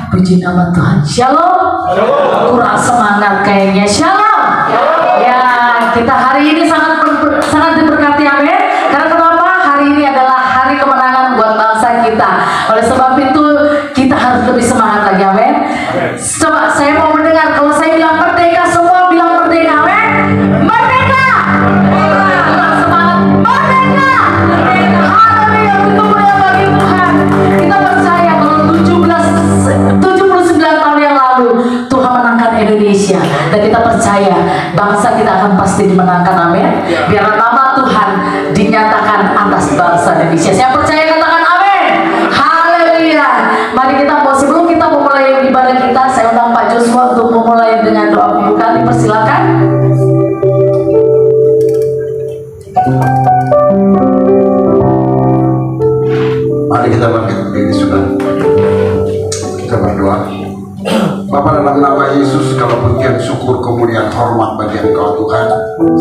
Puji nama Tuhan. Shalom. Kurang semangat kayaknya. Shalom. Ya, kita hari ini sangat diberkati, amin. Karena kenapa? Hari ini adalah hari kemenangan buat bangsa kita. Oleh sebab itu kita harus lebih semangat lagi, amin. Coba saya mau mendengar kalau saya bilang merdeka, semua bilang merdeka, amin. Merdeka. Kurang semangat. Merdeka. Haleluya, kemuliaan bagi Tuhan. Kita percaya kalau 79 tahun yang lalu Tuhan menangkan Indonesia, dan kita percaya bangsa kita akan pasti dimenangkan, amin. Biar nama Tuhan dinyatakan atas bangsa Indonesia. Saya percaya, katakan amin. Haleluya. Mari kita sebelum kita memulai ibadah kita, saya undang Pak Joshua untuk memulai dengan doa pembukaan. Dipersilakan. Mari kita bangkit berdiri, sudah. Kita berdoa. Bapa, dalam nama Yesus, kalau pujian, syukur, kemuliaan, hormat bagi Engkau Tuhan.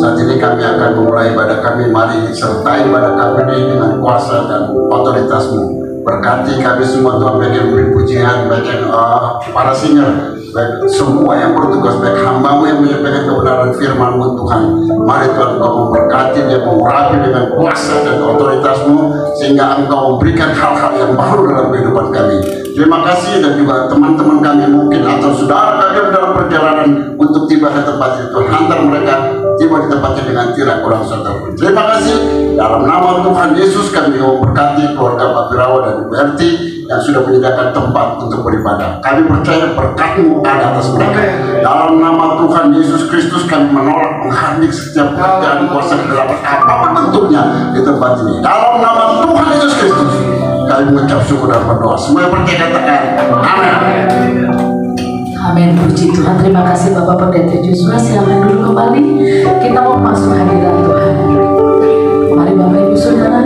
Saat ini kami akan memulai ibadah kami. Mari sertai ibadah kami ini dengan kuasa dan otoritas-Mu. Berkati kami semua Tuhan, baik yang memberi pujian, baik yang para singer, baik semua yang bertugas, baik hamba-Mu yang menyampaikan kebenaran firman-Mu Tuhan. Mari Tuhan, Engkau memberkati dia, mengurapi dengan kuasa dan otoritas-Mu, sehingga Engkau memberikan hal-hal yang baru dalam kehidupan kami. Terima kasih. Dan juga teman-teman kami mungkin atau saudara kami dalam perjalanan untuk tiba ke tempat itu, Tuhan, hantar mereka tiba di tempatnya dengan tidak kurang saudara. Terima kasih. Dalam nama Tuhan Yesus kami memberkati keluarga Pak Birawa dan Ibu Erti yang sudah menyediakan tempat untuk beribadah. Kami percaya berkat-Mu ada atas mereka. Dalam nama Tuhan Yesus Kristus kami menolak menghadik setiap pekerjaan kuasa kegelapan apapun bentuknya di tempat ini. Dalam nama Tuhan Yesus Kristus kami mengucap syukur dan berdoa. Semua yang percaya katakan amin. Amin. Puji Tuhan. Terima kasih Bapak Pendeta Joshua. Silakan dulu kembali. Kita mau masuk hadirat Tuhan. Mari Bapak Ibu Saudara,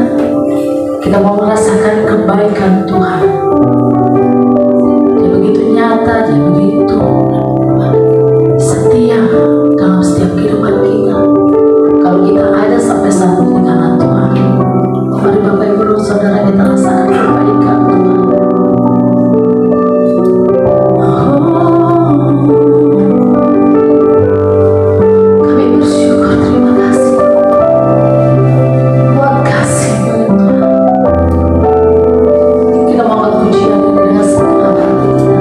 kita mau merasakan kebaikan Tuhan. Dia begitu nyata, dia begitu setia dalam setiap kehidupan kita. Kalau kita ada sampai saat ini karena Tuhan. Mari Bapak Ibu Saudara, kita rasakan kebaikan Tuhan. Kami bersyukur, terima kasih buat kasih dari Tuhan. Kita mau pujian dengan segenap hati kita.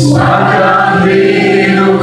Sepanjang hidup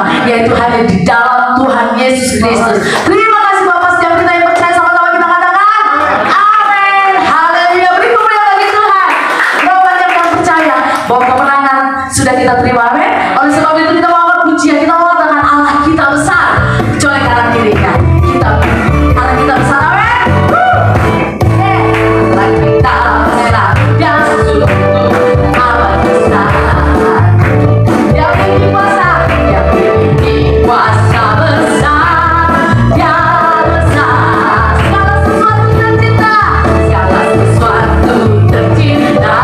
terima, yaitu hanya di dalam Tuhan Yesus Kristus. Terima kasih Bapak, setiap kita yang percaya sama-sama kita katakan amin. Haleluya. Beri kemuliaan bagi Tuhan. Berapa banyak yang percaya bahwa kemenangan sudah kita terima, amin. Oleh sebab itu kita mau pujian, kita mau dengan Allah kita besar. Kecuali kanan kiri kan kita, Allah kita besar, amin. Allah kita merah dan sungguh amat besar. Yang ini kuasa, yang ini kuasa besar, yang besar. Segala sesuatu tercipta, segala sesuatu tercipta.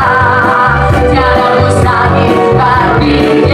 Tiada mustahil bagi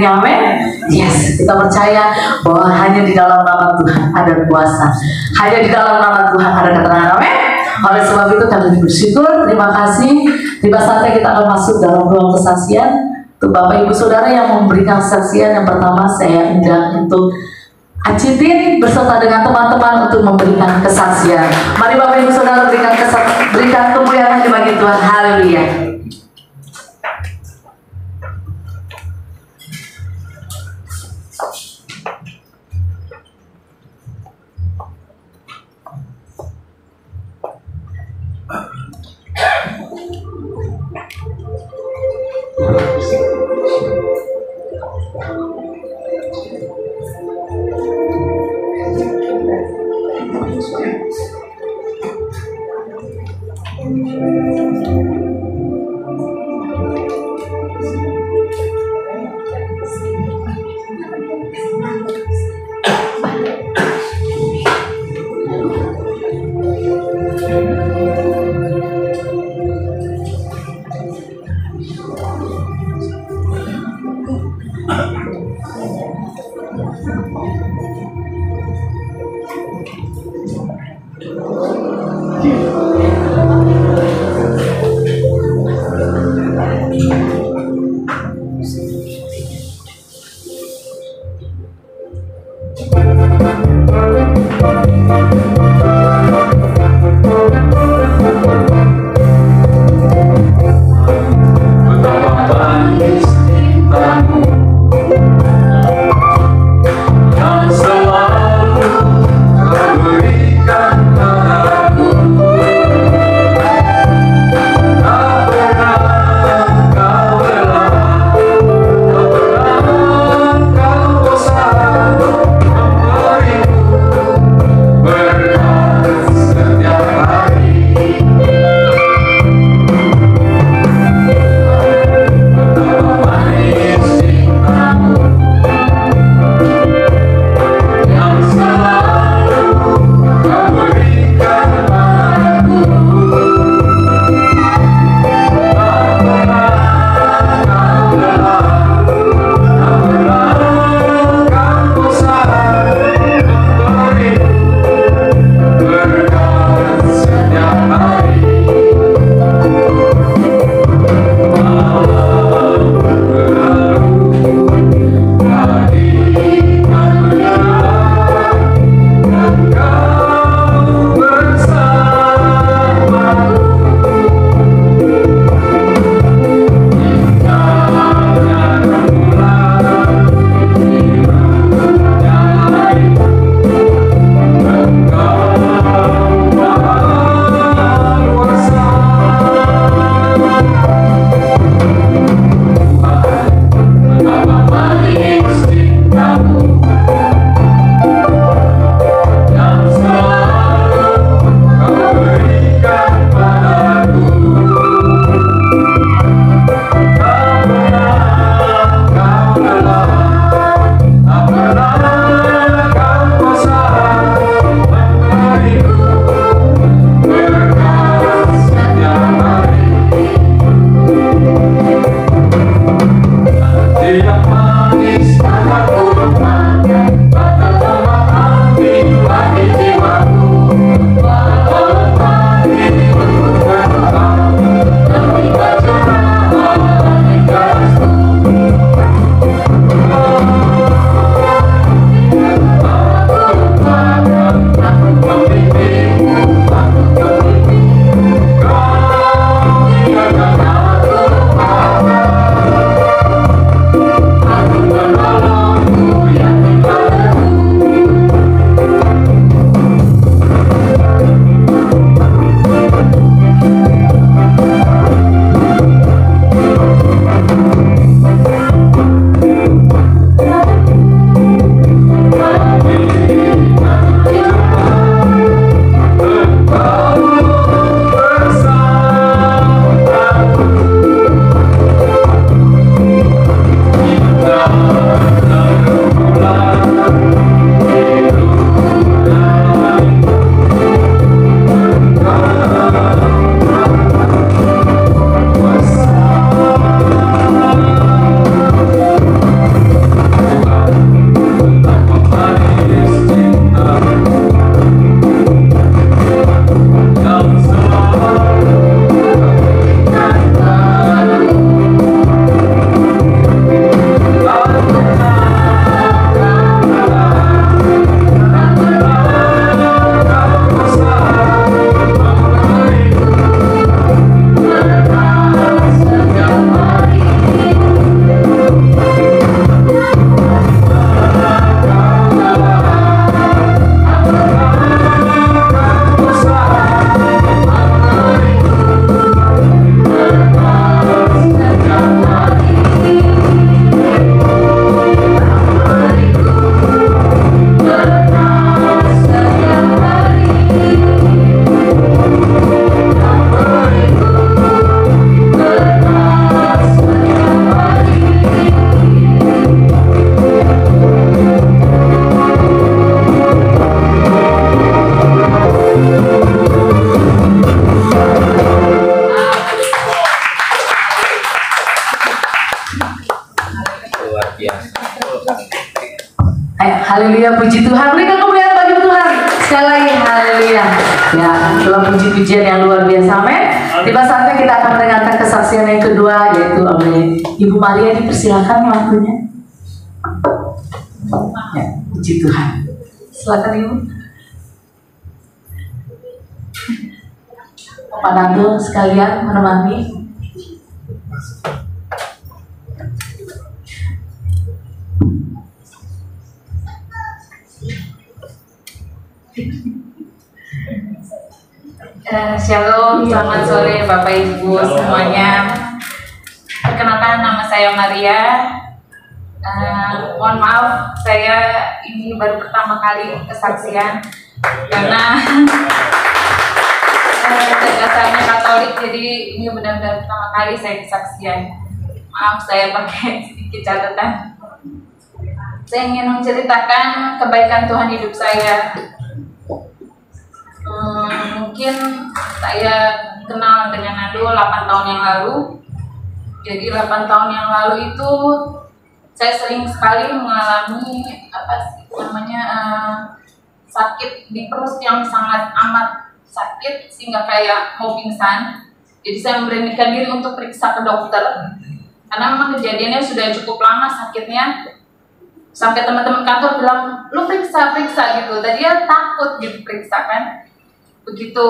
semuanya, amin. Yes, kita percaya bahwa hanya di dalam nama Tuhan ada kuasa, hanya di dalam nama Tuhan ada keterangan, amin. Oleh sebab itu kami bersyukur, terima kasih. Tiba saatnya kita akan masuk dalam ruang kesaksian. Untuk Bapak Ibu Saudara yang memberikan kesaksian, yang pertama saya undang untuk Acitin berserta dengan teman-teman untuk memberikan kesaksian. Mari Bapak Ibu Saudara berikan kemuliaan bagi Tuhan. Haleluya. Sekali lagi haleluya. Ya, dalam puji-pujian yang luar biasa, amin. Tiba saatnya kita akan mendengarkan kesaksian yang kedua, yaitu oleh Ibu Maria. Dipersilakan waktunya. Ya, puji Tuhan. Silakan Ibu. Pak Nando sekalian menemani. Shalom, selamat sore Bapak Ibu semuanya. Perkenalkan, nama saya Maria. Mohon maaf, saya ini baru pertama kali kesaksian karena dasarnya Katolik, jadi ini benar-benar pertama kali saya kesaksian. Maaf, saya pakai sedikit catatan. Saya ingin menceritakan kebaikan Tuhan hidup saya. Mungkin saya kenal dengan Nando 8 tahun yang lalu. Jadi 8 tahun yang lalu itu saya sering sekali mengalami sakit di perut yang sangat amat sakit sehingga kayak mau pingsan. Jadi saya memberanikan diri untuk periksa ke dokter karena memang kejadiannya sudah cukup lama sakitnya. Sampai teman-teman kantor bilang, lu periksa gitu. Tadi dia takut gitu periksa kan. Begitu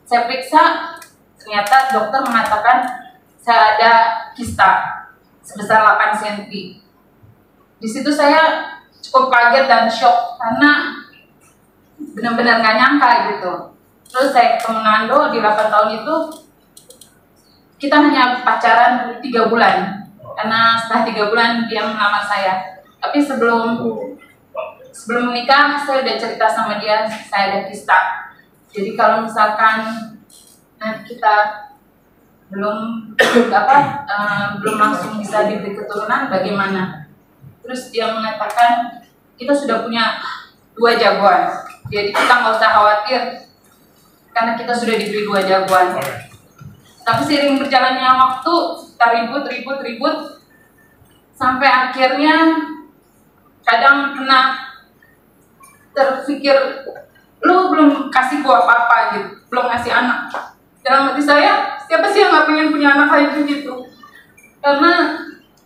saya periksa, ternyata dokter mengatakan saya ada kista sebesar 8 cm. Di situ saya cukup kaget dan shock karena benar-benar gak nyangka gitu. Terus saya ketemu Nando di 8 tahun itu, kita hanya pacaran 3 bulan. Karena setelah 3 bulan dia melamar saya. Tapi sebelum menikah, saya udah cerita sama dia saya ada kista. Jadi kalau misalkan nanti kita belum langsung bisa diberi keturunan, bagaimana? Terus dia mengatakan kita sudah punya 2 jagoan, jadi kita nggak usah khawatir karena kita sudah diberi 2 jagoan. Tapi seiring berjalannya waktu kita ribut sampai akhirnya kadang kena terpikir, lu belum kasih gua apa-apa gitu, belum ngasih anak. Dalam hati saya, siapa sih yang gak pengen punya anak kayak gitu? Karena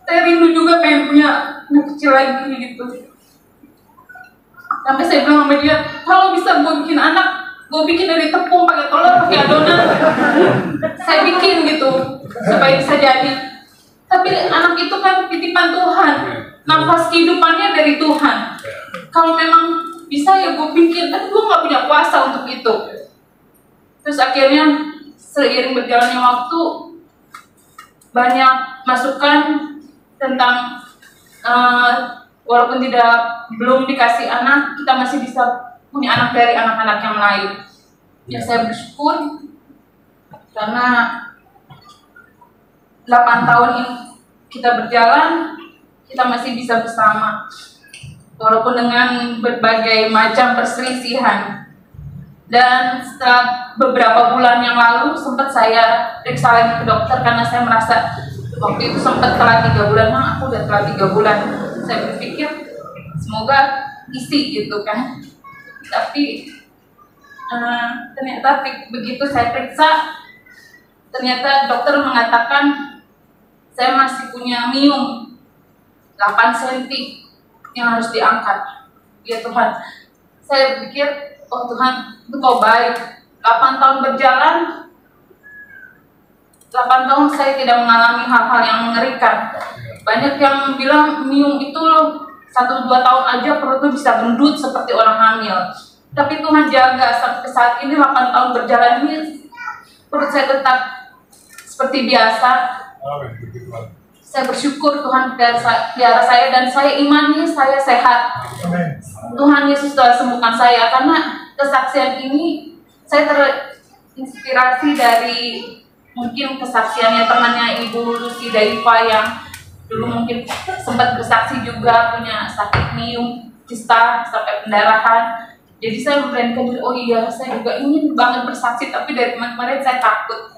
saya rindu juga pengen punya anak kecil lagi gitu. Sampai saya bilang sama dia, kalau bisa gua bikin anak, gua bikin dari tepung, pakai telur, pakai adonan. Saya bikin gitu, supaya bisa jadi. Tapi anak itu kan titipan Tuhan, nafas kehidupannya dari Tuhan. Kalau memang bisa ya gue bikin, tapi gue gak punya kuasa untuk itu. Terus akhirnya seiring berjalannya waktu, banyak masukan tentang walaupun belum dikasih anak, kita masih bisa punya anak dari anak-anak yang lain. Ya saya bersyukur karena 8 tahun ini kita berjalan, kita masih bisa bersama. Walaupun dengan berbagai macam perselisihan. Dan setelah beberapa bulan yang lalu sempat saya periksa lagi ke dokter karena saya merasa waktu itu sempat telat 3 bulan. Aku udah telat 3 bulan. Saya berpikir semoga isi gitu kan. Tapi ternyata begitu saya periksa, ternyata dokter mengatakan saya masih punya miom 8 cm yang harus diangkat. Ya Tuhan, saya pikir, oh Tuhan, itu kau baik. 8 tahun berjalan, 8 tahun saya tidak mengalami hal-hal yang mengerikan. Banyak yang bilang miom itu 1-2 tahun aja perutnya bisa gendut seperti orang hamil. Tapi Tuhan jaga sampai saat ini 8 tahun berjalan ini perut saya tetap seperti biasa. Saya bersyukur Tuhan pelihara saya dan saya imani saya sehat. Tuhan Yesus telah sembuhkan saya karena kesaksian ini saya terinspirasi dari mungkin kesaksiannya temannya Ibu Lucy Daiva yang dulu mungkin sempat bersaksi juga punya sakit miom, kista sampai pendarahan. Jadi saya memberanikan diri, oh iya saya juga ingin banget bersaksi tapi dari kemarin saya takut.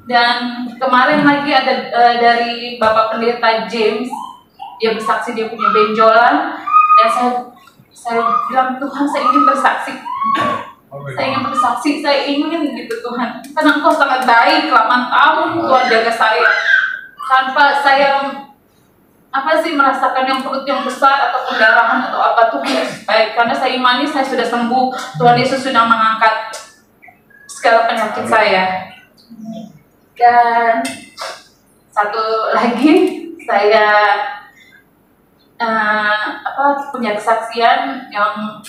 Dan kemarin lagi ada dari Bapak Pendeta James, dia bersaksi dia punya benjolan dan saya saya bilang, Tuhan, saya ingin bersaksi. Saya ingin bersaksi, saya ingin gitu Tuhan. Karena Engkau sangat baik, 8 tahun Tuhan jaga saya. Tanpa saya merasakan yang perut yang besar atau pendarahan atau apa, Tuhan Yesus baik. Karena saya imani saya sudah sembuh. Tuhan Yesus sudah mengangkat segala penyakit saya. Dan satu lagi, saya punya kesaksian yang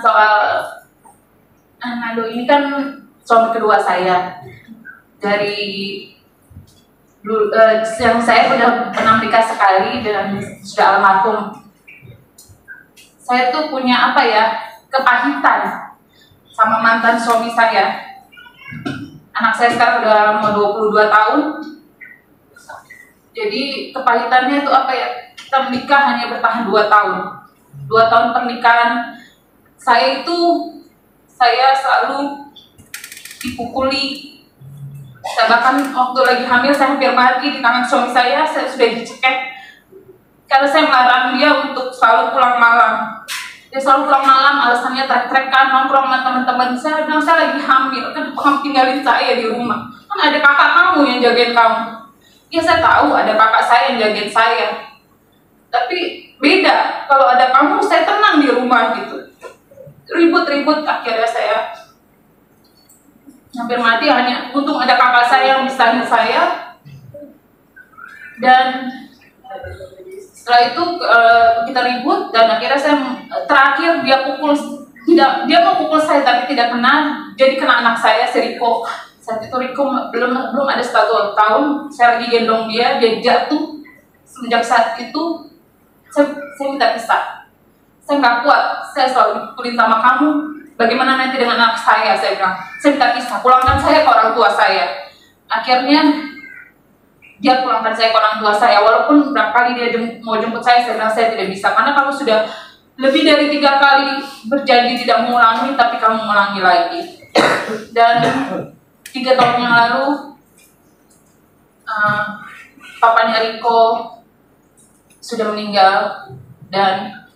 soal Nando ini kan suami kedua saya. Dari yang saya sudah pernah menikah sekali dan sudah almarhum. Saya tuh punya kepahitan sama mantan suami saya. Anak saya sekarang udah mau 22 tahun. Jadi kepahitannya itu kita menikah hanya bertahan 2 tahun. 2 tahun pernikahan saya selalu dipukuli. Bahkan waktu lagi hamil saya hampir mati di tangan suami saya sudah dicekek. Karena saya melarang dia untuk selalu pulang malam. Dia selalu pulang malam, alasannya trek-trekan, nongkrong sama teman-teman. Saya bilang, saya lagi hamil, kan kamu tinggalin saya di rumah. Kan ada kakak kamu yang jagain kamu. Ya saya tahu ada kakak saya yang jagain saya. Tapi beda, kalau ada kamu saya tenang di rumah gitu. Ribut-ribut, akhirnya saya hampir mati, hanya untung ada kakak saya yang misahin saya. Dan setelah itu kita ribut dan akhirnya saya terakhir dia mau pukul saya tapi tidak kena, jadi kena anak saya, si Riko. Saat itu Riko belum ada 1 tahun, saya lagi gendong dia jatuh. Semenjak saat itu saya minta pisah. Saya nggak kuat, saya selalu dipukulin sama kamu. Bagaimana nanti dengan anak saya bilang. Saya minta pisah, pulangkan saya ke orang tua saya. Akhirnya dia pulangkan saya ke orang tua saya, walaupun berapa kali dia mau jemput saya bilang saya tidak bisa, karena kamu sudah lebih dari 3 kali berjanji tidak mengulangi, tapi kamu mengulangi lagi. Dan 3 tahun yang lalu, papanya Riko sudah meninggal, dan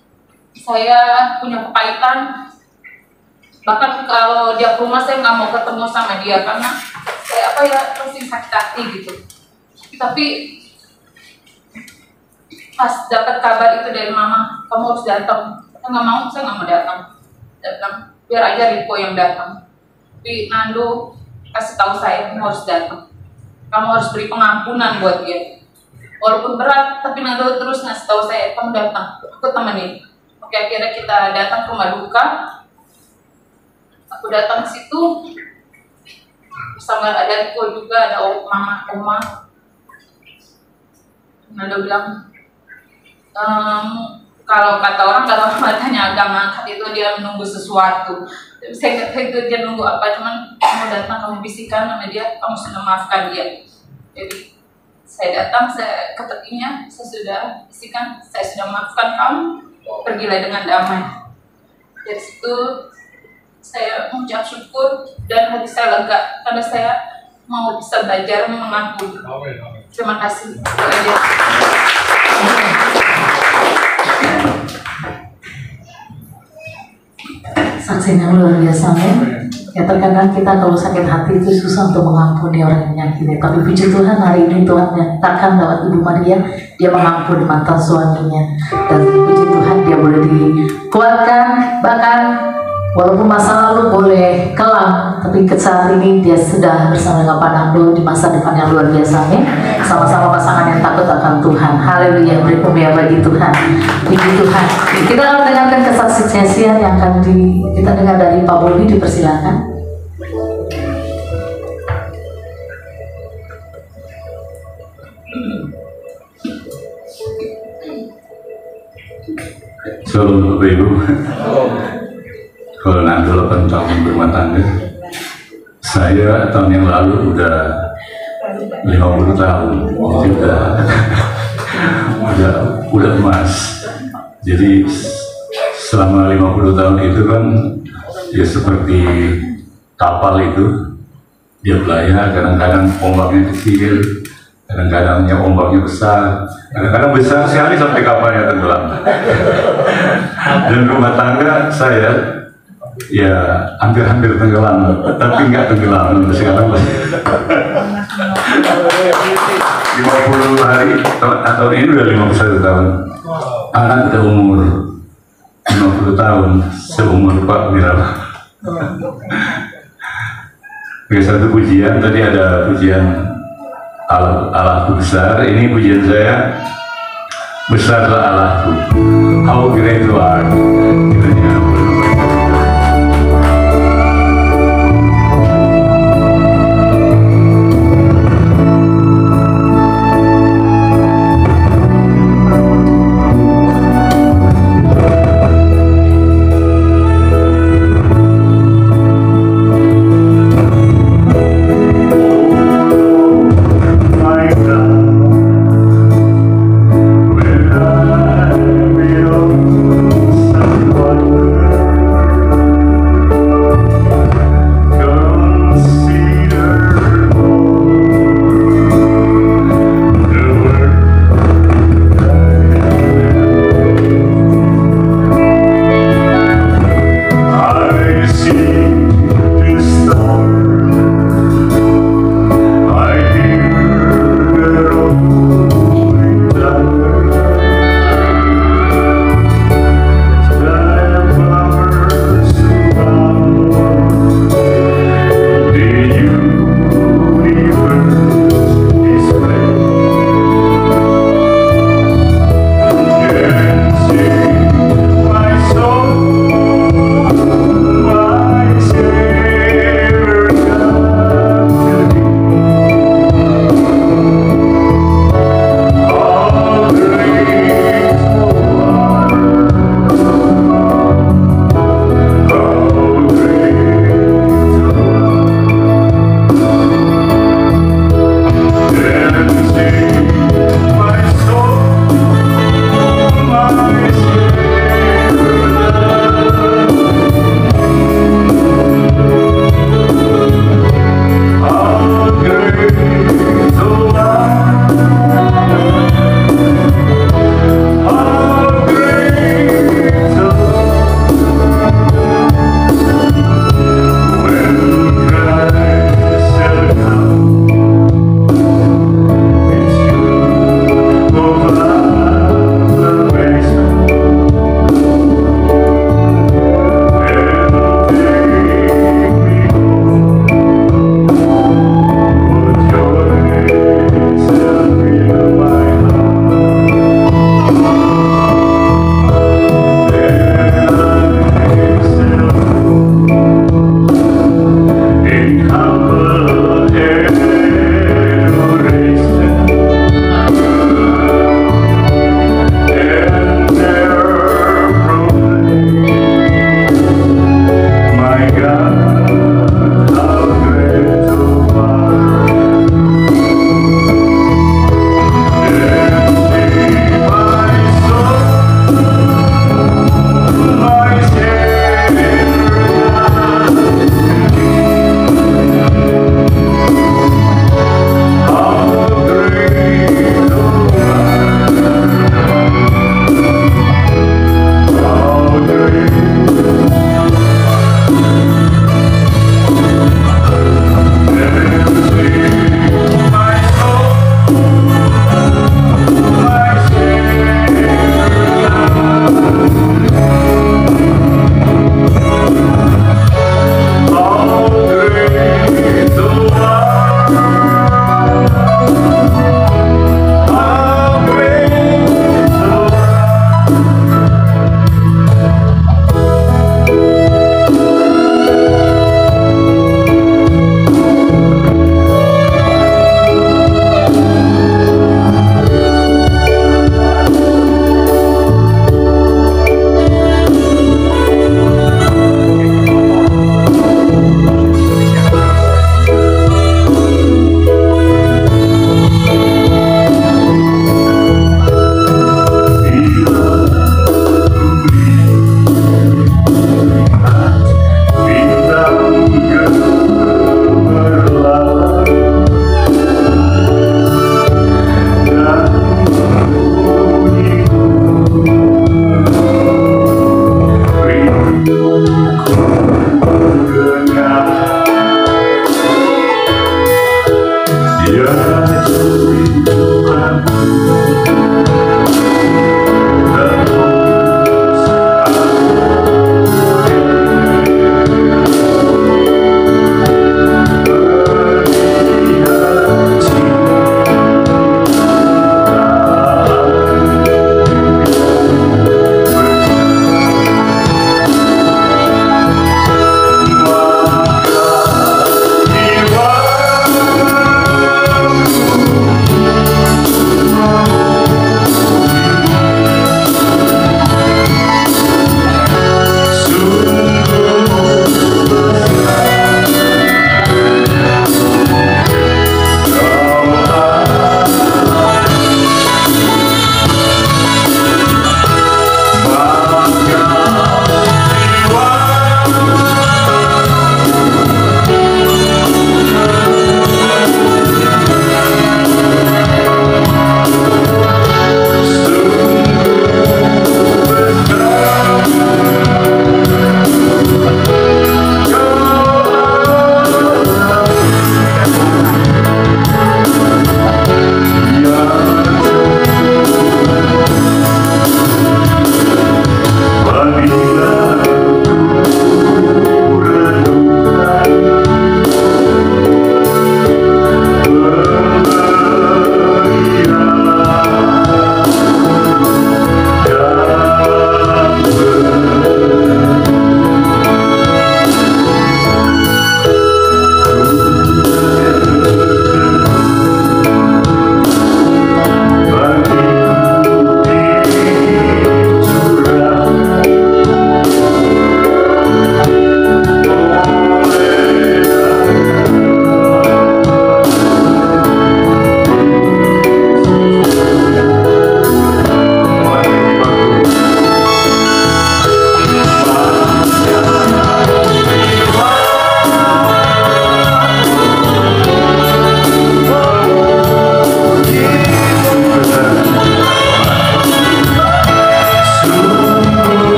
saya punya kepahitan. Bahkan kalau dia ke rumah saya nggak mau ketemu sama dia, karena saya pasti sakit hati gitu. Tapi pas dapat kabar itu dari mama, kamu harus datang. Saya nggak mau datang. Biar aja Riko yang datang. Tapi Nando kasih tahu saya, kamu harus datang. Kamu harus beri pengampunan buat dia. Walaupun berat, tapi Nando terus ngasih tahu saya, kamu datang, aku temenin. Oke, akhirnya kita datang ke rumah duka. Aku datang ke situ bersama ada Riko juga, ada oma. Nando bilang, kalau kata orang matanya agak ngangkat itu dia menunggu sesuatu. Saya nggak tahu itu dia nunggu apa, cuman kamu datang, kamu bisikan sama dia, kamu sudah maafkan dia. Jadi saya datang, saya ketetinya, saya sudah bisikan, saya sudah maafkan kamu, pergilah dengan damai. Dari situ saya mengucap syukur dan hati saya lega karena saya mau bisa belajar mengampuni. Terima kasih. Saksinya luar biasa ya. Terkadang kita kalau sakit hati itu susah untuk mengampuni orang yang menyakiti. Tapi puji Tuhan, hari ini Tuhan nyatakan lewat Ibu Maria, dia mengampuni mantan suaminya. Dan puji Tuhan dia boleh dikuatkan, bahkan walaupun masa lalu boleh kelam, tapi saat ini dia sudah bersama dengan Pak Nando di masa depan yang luar biasa ya. Sama-sama pasangan yang takut akan Tuhan. Haleluya, beri pujian bagi Tuhan. Puji Tuhan. Kita akan dengarkan kesaksian yang akan kita dengar dari Pak Bobi, dipersilakan. Shalom Bapak Ibu. Kalau Nando 8 tahun berumah tangga, saya tahun yang lalu udah 50 tahun, jadi udah emas. Jadi selama 50 tahun itu kan ya seperti kapal itu, dia belayar, kadang-kadang ombaknya kecil, kadang-kadangnya ombaknya besar, kadang-kadang besar sekali sampai kapalnya tenggelam. Dan rumah tangga saya ya hampir-hampir tenggelam, tapi nggak tenggelam sekarang masih 50 hari atau ini udah 51 tahun. Anak udah umur 50 tahun, seumur Pak Wirawa. Oke, satu pujian, tadi ada pujian Allahku besar, ini pujian saya, besarlah Allahku, how great you are. When I will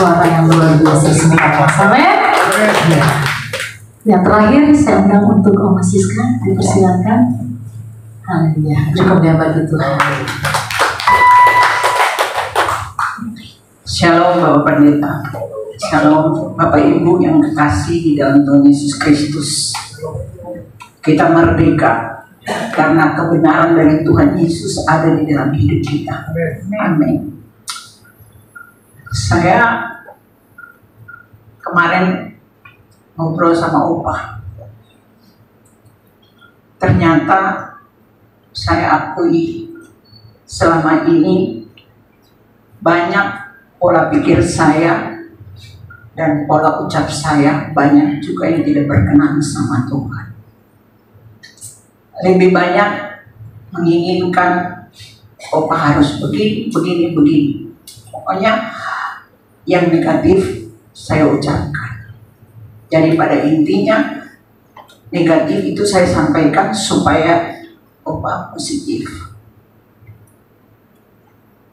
suara yang luar biasa semua. Amin. Ya. Yang terakhir saya undang untuk Om Siska, dipersilakan. Haleluya, cukup ya bagi Tuhan. Shalom Bapak Pendeta, Shalom Bapak Ibu yang kekasih di dalam Tuhan Yesus Kristus. Kita merdeka karena kebenaran dari Tuhan Yesus ada di dalam hidup kita. Amin. Saya kemarin ngobrol sama Opa. Ternyata saya akui selama ini banyak pola pikir saya dan pola ucap saya banyak juga yang tidak berkenan sama Tuhan. Lebih banyak menginginkan Opa harus begini. Pokoknya yang negatif saya ucapkan. Jadi pada intinya negatif itu saya sampaikan supaya Opa positif.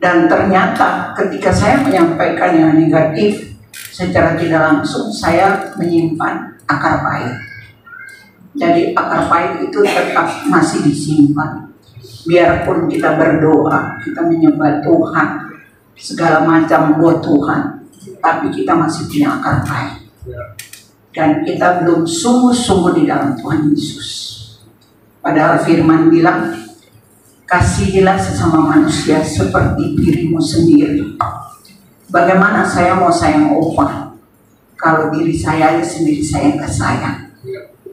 Dan ternyata ketika saya menyampaikan yang negatif, secara tidak langsung saya menyimpan akar pahit. Jadi akar pahit itu tetap masih disimpan. Biarpun kita berdoa, kita menyembah Tuhan, segala macam buat Tuhan, tapi kita masih punya akar pahit. Dan kita belum sungguh-sungguh di dalam Tuhan Yesus. Padahal firman bilang, kasihilah sesama manusia seperti dirimu sendiri. Bagaimana saya mau sayang Opa kalau diri saya sendiri saya nggak sayang?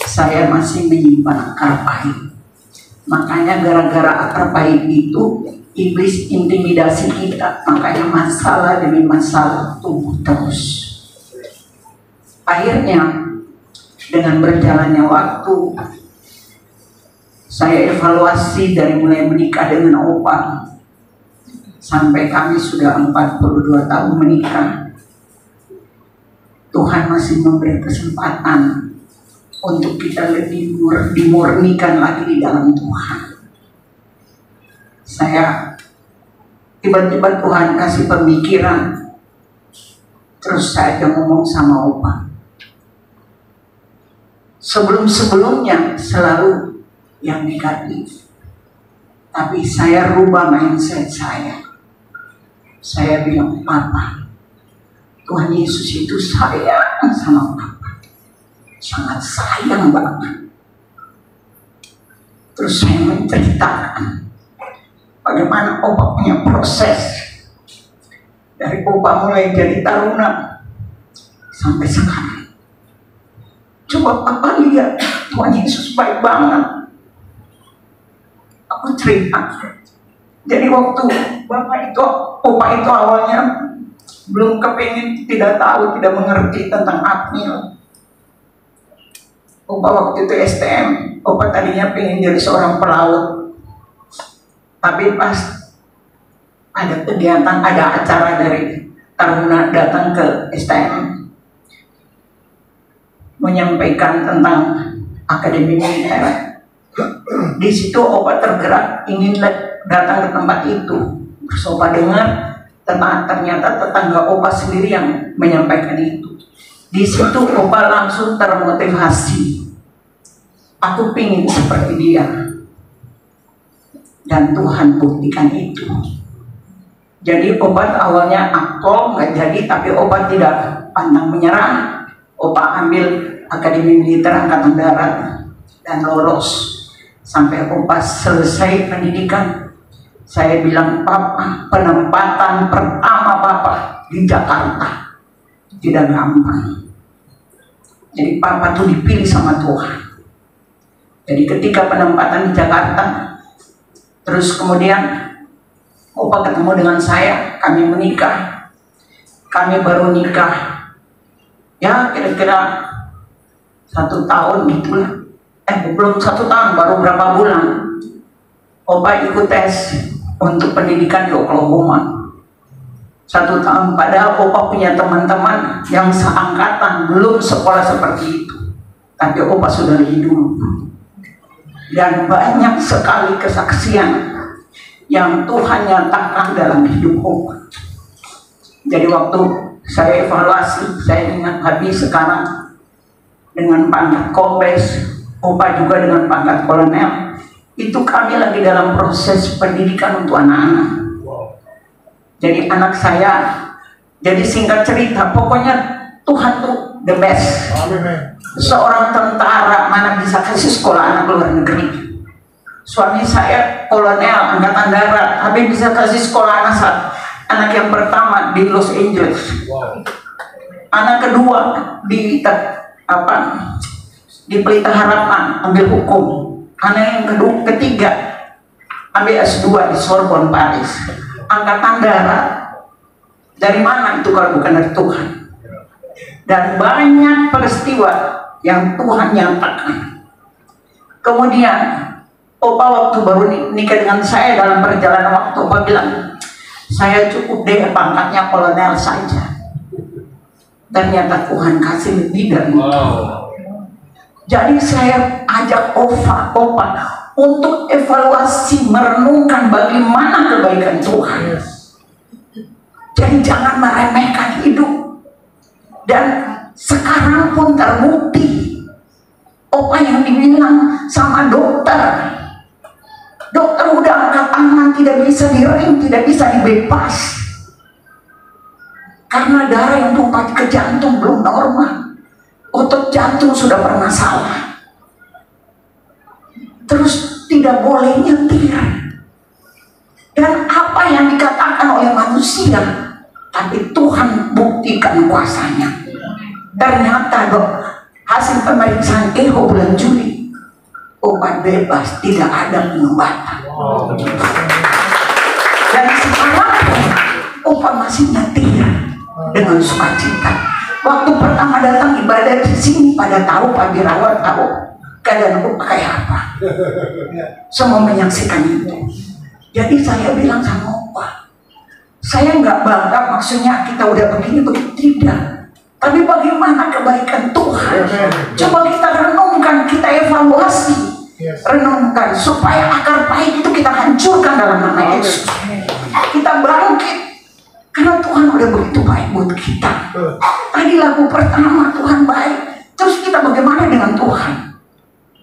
Saya masih menyimpan akar pahit. Makanya gara-gara akar pahit itu iblis intimidasi kita. Makanya masalah demi masalah tumbuh terus. Akhirnya dengan berjalannya waktu, saya evaluasi dari mulai menikah dengan Opa sampai kami sudah 42 tahun menikah. Tuhan masih memberi kesempatan untuk kita lebih dimurnikan lagi di dalam Tuhan. Saya tiba-tiba Tuhan kasih pemikiran, terus saya ngomong sama Opa. Sebelum-sebelumnya selalu yang negatif, tapi saya rubah mindset saya. Saya bilang, Papa, Tuhan Yesus itu sayang sama Papa, sangat sayang banget. Terus saya menceritakan bagaimana Opa punya proses dari Opa mulai jadi taruna sampai sekarang. Coba Papa lihat, Tuhan Yesus baik banget. Aku cerita. Jadi waktu Opa itu awalnya belum kepingin, tidak tahu, tidak mengerti tentang apnil. Opa waktu itu STM, Opa tadinya pengen jadi seorang pelaut. Tapi pas ada kegiatan, ada acara dari taruna datang ke STM menyampaikan tentang akademi militer. Di situ Opa tergerak ingin datang ke tempat itu. Terus Opa dengar ternyata tetangga Opa sendiri yang menyampaikan itu. Di situ Opa langsung termotivasi. Aku pingin seperti dia. Dan Tuhan buktikan itu. Jadi Opa awalnya akpol nggak jadi, tapi Opa tidak pantang menyerah. Opa ambil Akademi Militer Angkatan Darat dan lolos. Sampai Opa selesai pendidikan, saya bilang, Papa, penempatan pertama Papa di Jakarta tidak gampang. Jadi Papa tuh dipilih sama Tuhan. Jadi ketika penempatan di Jakarta, terus kemudian Opa ketemu dengan saya, kami menikah. Kami baru nikah, ya kira-kira 1 tahun gitulah. Belum 1 tahun, baru berapa bulan. Opa ikut tes untuk pendidikan di Oklahoma. 1 tahun, padahal Opa punya teman-teman yang seangkatan belum sekolah seperti itu. Tapi Opa sudah hidup. Dan banyak sekali kesaksian yang Tuhan nyatakan dalam hidup Opa. Jadi waktu saya evaluasi, saya ingat habis sekarang dengan pangkat kombes, Opa juga dengan pangkat kolonel, itu kami lagi dalam proses pendidikan untuk anak-anak. Jadi anak saya, jadi singkat cerita, pokoknya Tuhan tuh the best. Seorang tentara mana bisa kasih sekolah anak luar negeri. Suami saya kolonel angkatan darat, tapi bisa kasih sekolah anak yang pertama di Los Angeles, anak kedua di Pelita Harapan ambil hukum, anak yang ketiga ambil S2 di Sorbonne Paris. Angkatan darat dari mana itu kalau bukan dari Tuhan? Dan banyak peristiwa yang Tuhan nyatakan. Kemudian Opa waktu baru nikah dengan saya, dalam perjalanan waktu Opa bilang, saya cukup deh pangkatnya kolonel saja. Ternyata Tuhan kasih lebih dari itu. Jadi saya ajak Opa untuk evaluasi, merenungkan bagaimana kebaikan Tuhan. Jadi jangan meremehkan hidup. Dan sekarang pun terbukti Opa yang dibilang sama dokter udah angkat tangan, tidak bisa direm, tidak bisa dibebas karena darah yang tumpah ke jantung belum normal, otot jantung sudah bermasalah, terus tidak boleh nyetir. Dan apa yang dikatakan oleh manusia, tapi Tuhan buktikan kuasanya. Ternyata hasil pemeriksaan echo bulan Juli, Opa bebas, tidak ada pengobatan. Dan sekarang Opa masih nyetir dengan sukacita. Waktu pertama datang ibadah di sini, pada tahu, Pak Birawat tahu keadaan Opa kayak apa. Semua menyaksikan itu. Jadi saya bilang sama Opa, saya nggak bangga, maksudnya kita udah begini tidak. Tapi bagaimana kebaikan Tuhan? Coba kita renungkan, kita evaluasi, renungkan supaya akar pahit itu kita hancurkan dalam nama Yesus. Kita bangkit karena Tuhan udah begitu baik buat kita. Tadi lagu pertama Tuhan baik, terus kita bagaimana dengan Tuhan?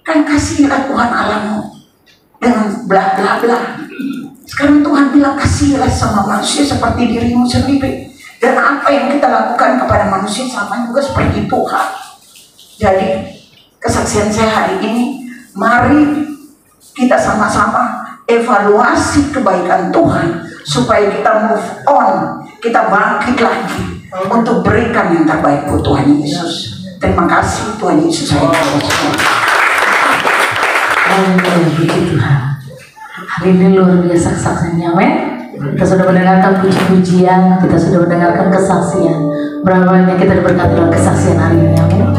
Kan kasihilah Tuhan Allahmu dengan bla bla bla. Sekarang Tuhan bilang kasihilah sama manusia seperti dirimu sendiri. Dan apa yang kita lakukan kepada manusia sama juga seperti Tuhan. Jadi kesaksian saya hari ini, mari kita sama-sama evaluasi kebaikan Tuhan supaya kita move on, kita bangkit lagi untuk berikan yang terbaik buat Tuhan Yesus. Terima kasih Tuhan Yesus. Puji Tuhan. Hari ini luar biasa kesaksiannya, men. Kita sudah mendengarkan puji-pujian, kita sudah mendengarkan kesaksian. Berapa banyak kita diberkati dalam kesaksian hari ini, amin.